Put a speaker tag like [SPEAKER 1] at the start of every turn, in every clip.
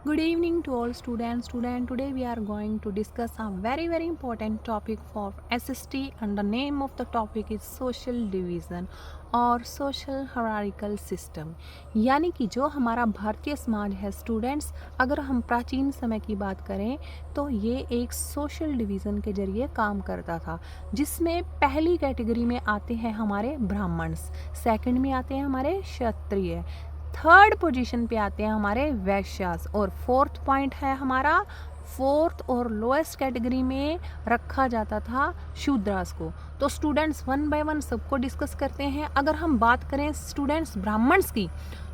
[SPEAKER 1] Good evening to all students. Today we are going to discuss a very important topic for SST, and the name of the topic is social division और social hierarchical system। यानी कि जो हमारा भारतीय समाज है students, अगर हम प्राचीन समय की बात करें तो ये एक सोशल डिवीज़न के जरिए काम करता था, जिसमें पहली कैटेगरी में आते हैं हमारे ब्राह्मण्स, सेकंड में आते हैं हमारे क्षत्रिय, थर्ड पोजीशन पे आते हैं हमारे वैश्यास, और फोर्थ पॉइंट है हमारा फोर्थ और लोएस्ट कैटेगरी में रखा जाता था शूद्रास को। तो स्टूडेंट्स वन बाय वन सबको डिस्कस करते हैं। अगर हम बात करें स्टूडेंट्स ब्राह्मण्स की,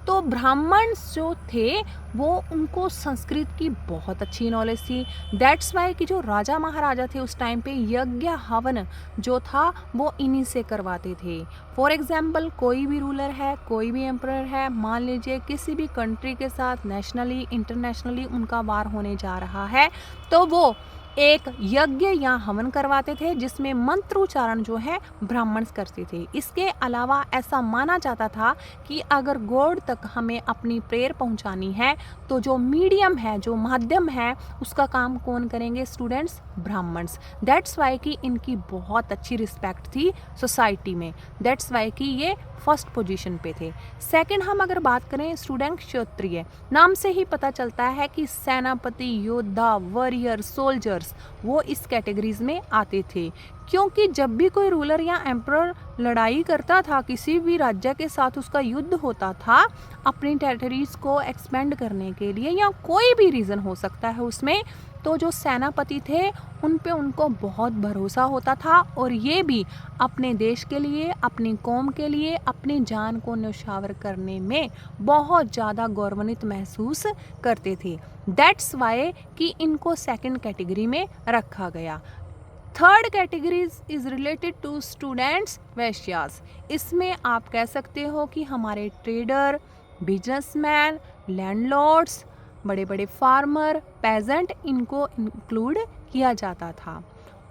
[SPEAKER 1] तो ब्राह्मण्स जो थे वो उनको संस्कृत की बहुत अच्छी नॉलेज थी। दैट्स वाई कि जो राजा महाराजा थे उस टाइम पे यज्ञ हवन जो था वो इन्हीं से करवाते थे। फॉर एग्जाम्पल कोई भी रूलर है, कोई भी एम्परर है, मान लीजिए किसी भी कंट्री के साथ नेशनली इंटरनेशनली उनका वार होने जा रहा है, तो वो एक यज्ञ या हवन करवाते थे जिसमें मंत्रोच्चारण जो है ब्राह्मण करते थे। इसके अलावा ऐसा माना जाता था कि अगर गॉड तक हमें अपनी प्रेयर पहुंचानी है तो जो मीडियम है, जो माध्यम है, उसका काम कौन करेंगे स्टूडेंट्स? ब्राह्मण्स। दैट्स वाई कि इनकी बहुत अच्छी रिस्पेक्ट थी सोसाइटी में। दैट्स वाई कि ये फर्स्ट पोजीशन पे थे। सेकंड हम अगर बात करें स्टूडेंट क्षत्रिय, नाम से ही पता चलता है कि सेनापति, योद्धा, वॉरियर, सोल्जर्स वो इस कैटेगरीज में आते थे, क्योंकि जब भी कोई रूलर या एम्परर लड़ाई करता था, किसी भी राज्य के साथ उसका युद्ध होता था अपनी टेरिटरीज को एक्सपेंड करने के लिए, या कोई भी रीज़न हो सकता है उसमें, तो जो सेनापति थे उन पे उनको बहुत भरोसा होता था और ये भी अपने देश के लिए, अपनी कौम के लिए, अपनी जान को न्यौछावर करने में बहुत ज़्यादा गौरवान्वित महसूस करते थे। दैट्स वाई कि इनको सेकंड कैटेगरी में रखा गया। Third category is related to students Vaishyas. इसमें आप कह सकते हो कि हमारे ट्रेडर, बिजनेसमैन, लैंडलॉर्ड्स, बड़े बड़े फार्मर, पेजेंट, इनको इंक्लूड किया जाता था।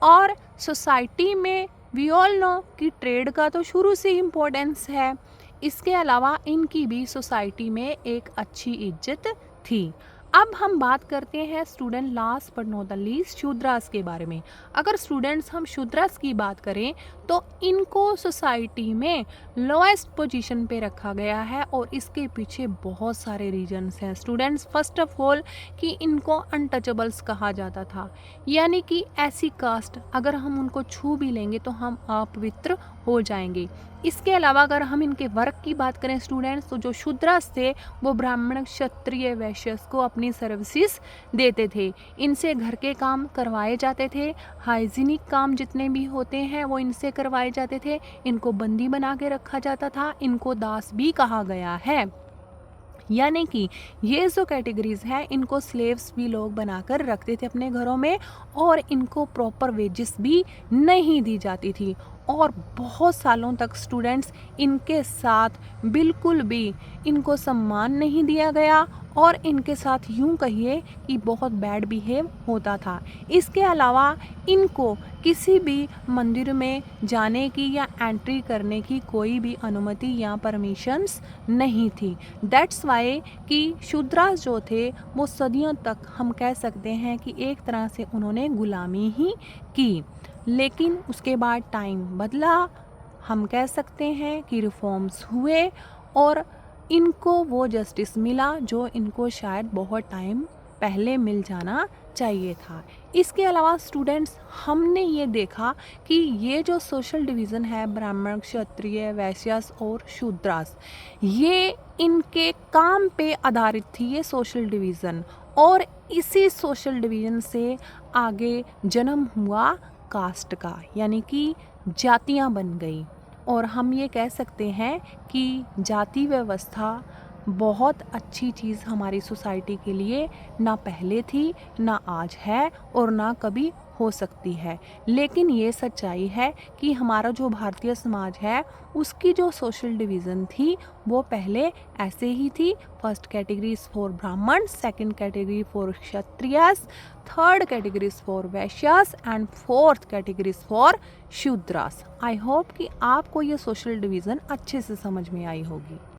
[SPEAKER 1] और सोसाइटी में वी ऑल नो कि ट्रेड का तो शुरू से इम्पोर्टेंस है, इसके अलावा इनकी भी सोसाइटी में एक अच्छी इज्जत थी। अब हम बात करते हैं student last but not the least Shudras के बारे में। अगर स्टूडेंट्स हम शूद्रास की बात करें तो इनको सोसाइटी में लोएस्ट पोजीशन पे रखा गया है और इसके पीछे बहुत सारे रीजंस हैं स्टूडेंट्स। फर्स्ट ऑफ ऑल कि इनको अनटचेबल्स कहा जाता था, यानी कि ऐसी कास्ट अगर हम उनको छू भी लेंगे तो हम अपवित्र हो जाएंगे। इसके अलावा अगर हम इनके वर्क की बात करें स्टूडेंट्स, तो जो शूद्रास थे वो ब्राह्मण, क्षत्रिय, वैश्य को अपनी सर्विसेज देते थे। इनसे घर के काम करवाए जाते थे, हाइजीनिक काम जितने भी होते हैं वो इनसे करवाए जाते थे। इनको बंदी बना के रखा जाता था, इनको दास भी कहा गया है। यानी कि ये जो कैटेगरीज है इनको स्लेव्स भी लोग बनाकर रखते थे अपने घरों में, और इनको प्रॉपर वेजेस भी नहीं दी जाती थी, और बहुत सालों तक स्टूडेंट्स इनके साथ बिल्कुल भी इनको सम्मान नहीं दिया गया, और इनके साथ यूं कहिए कि बहुत बैड बिहेव होता था। इसके अलावा इनको किसी भी मंदिर में जाने की या एंट्री करने की कोई भी अनुमति या परमिशंस नहीं थी। दैट्स वाई कि शूद्रास जो थे वो सदियों तक हम कह सकते हैं कि एक तरह से उन्होंने गुलामी ही की। लेकिन उसके बाद टाइम बदला, हम कह सकते हैं कि रिफॉर्म्स हुए और इनको वो जस्टिस मिला जो इनको शायद बहुत टाइम पहले मिल जाना चाहिए था। इसके अलावा स्टूडेंट्स हमने ये देखा कि ये जो सोशल डिवीज़न है ब्राह्मण, क्षत्रिय, वैश्यास और शूद्रास, ये इनके काम पे आधारित थी ये सोशल डिवीज़न, और इसी सोशल डिवीज़न से आगे जन्म हुआ कास्ट का, यानी कि जातियां बन गई। और हम ये कह सकते हैं कि जाति व्यवस्था बहुत अच्छी चीज़ हमारी सोसाइटी के लिए ना पहले थी, ना आज है, और ना कभी हो सकती है। लेकिन ये सच्चाई है कि हमारा जो भारतीय समाज है उसकी जो सोशल डिवीज़न थी वो पहले ऐसे ही थी। First categories for Brahmin, second category for Kshatriyas, third categories for Vaishyas and fourth categories for Shudras. I hope कि आपको ये सोशल डिवीज़न अच्छे से समझ में आई होगी।